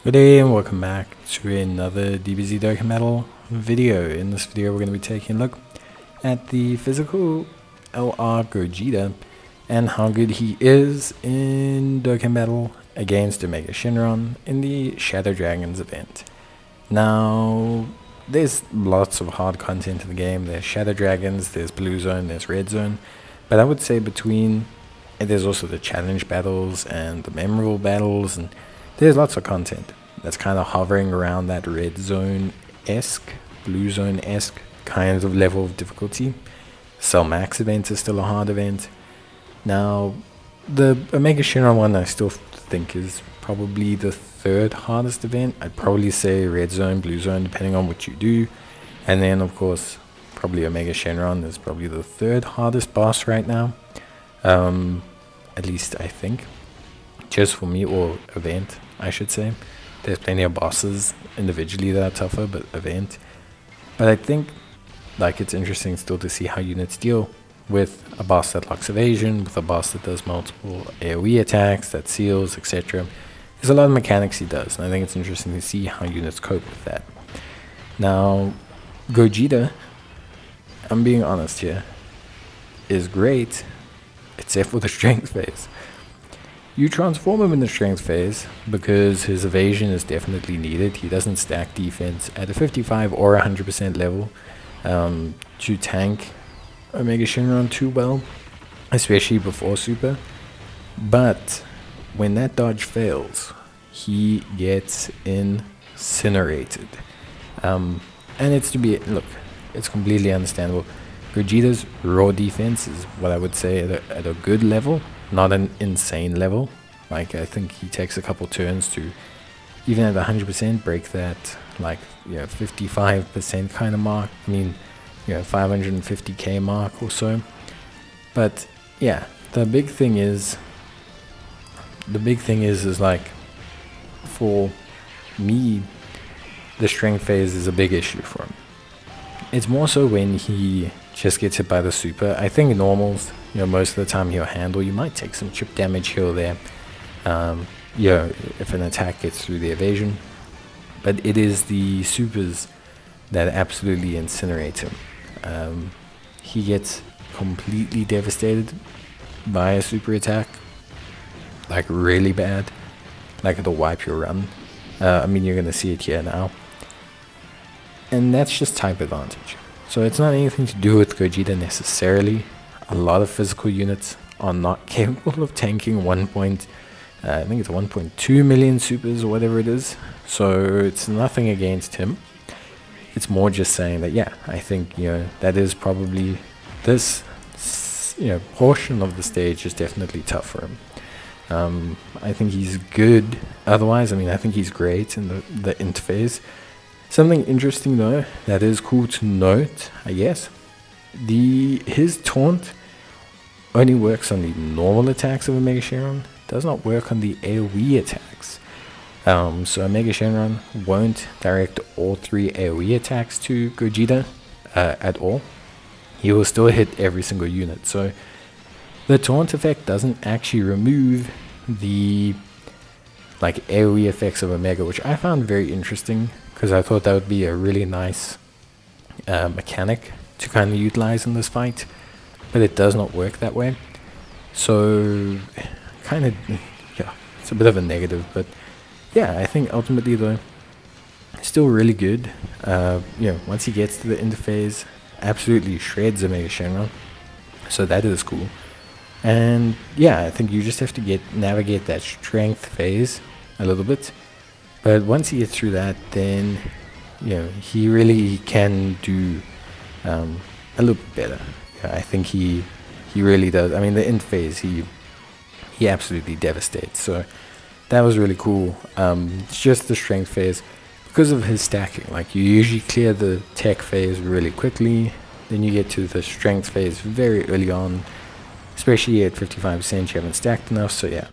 Good day and welcome back to another DBZ Dokkan Metal video. In this video we're going to be taking a look at the physical LR Gogeta and how good he is in Dokkan Metal against Omega Shenron in the Shadow Dragons event. Now there's lots of hard content in the game. There's Shadow Dragons, there's Blue Zone, there's Red Zone, but I would say there's also the challenge battles and the memorable battles, and there's lots of content that's kind of hovering around that Red Zone-esque, Blue Zone-esque kind of level of difficulty. Cell Max event is still a hard event. Now, the Omega Shenron one I still think is probably the third hardest event. I'd probably say Red Zone, Blue Zone, depending on what you do. And then, of course, probably Omega Shenron is probably the third hardest boss right now. At least I think. Just for me, or event, I should say. There's plenty of bosses individually that are tougher, but event. But I think it's interesting still to see how units deal with a boss that locks evasion, with a boss that does multiple AoE attacks, that seals, etc. There's a lot of mechanics he does, and I think it's interesting to see how units cope with that. Now, Gogeta, I'm being honest here, is great, except for the strength phase. You transform him in the strength phase because his evasion is definitely needed. He doesn't stack defense at a 55 or 100% level to tank Omega Shenron too well, especially before super. But when that dodge fails, he gets incinerated. And it's completely understandable. Gogeta's raw defense is what I would say at a good level. Not an insane level. I think he takes a couple turns to, even at 100%, break that 55% kind of mark. 550k mark or so. But yeah, the big thing is for me, the strength phase is a big issue for him. It's more so when he just gets hit by the super. I think normals, most of the time he'll handle. You might take some chip damage here or there, if an attack gets through the evasion. But it is the supers that absolutely incinerate him. He gets completely devastated by a super attack, really bad. It'll wipe your run. You're gonna see it here now. And that's just type advantage. So it's not anything to do with Gogeta necessarily. A lot of physical units are not capable of tanking 1.2 million supers or whatever it is. So it's nothing against him. It's more just saying that, yeah, I think, that is probably this, portion of the stage is definitely tough for him. I think he's good. Otherwise, I think he's great in the interface. Something interesting though, that is cool to note, I guess, his taunt only works on the normal attacks of Omega Shenron, does not work on the AoE attacks. So Omega Shenron won't direct all 3 AoE attacks to Gogeta at all. He will still hit every single unit. So the taunt effect doesn't actually remove the AoE effects of Omega, which I found very interesting, because I thought that would be a really nice mechanic to kind of utilize in this fight, but it does not work that way. So it's a bit of a negative, but yeah, I think ultimately though, still really good. Once he gets to the interface, absolutely shreds Omega Shenron, so that is cool. And yeah, I think you just have to navigate that strength phase a little bit. But once he gets through that, then he really can do a little bit better. I think he really does. The end phase, he absolutely devastates. So that was really cool. It's just the strength phase because of his stacking. You usually clear the tech phase really quickly, then you get to the strength phase very early on, especially at 55%. You haven't stacked enough. So yeah.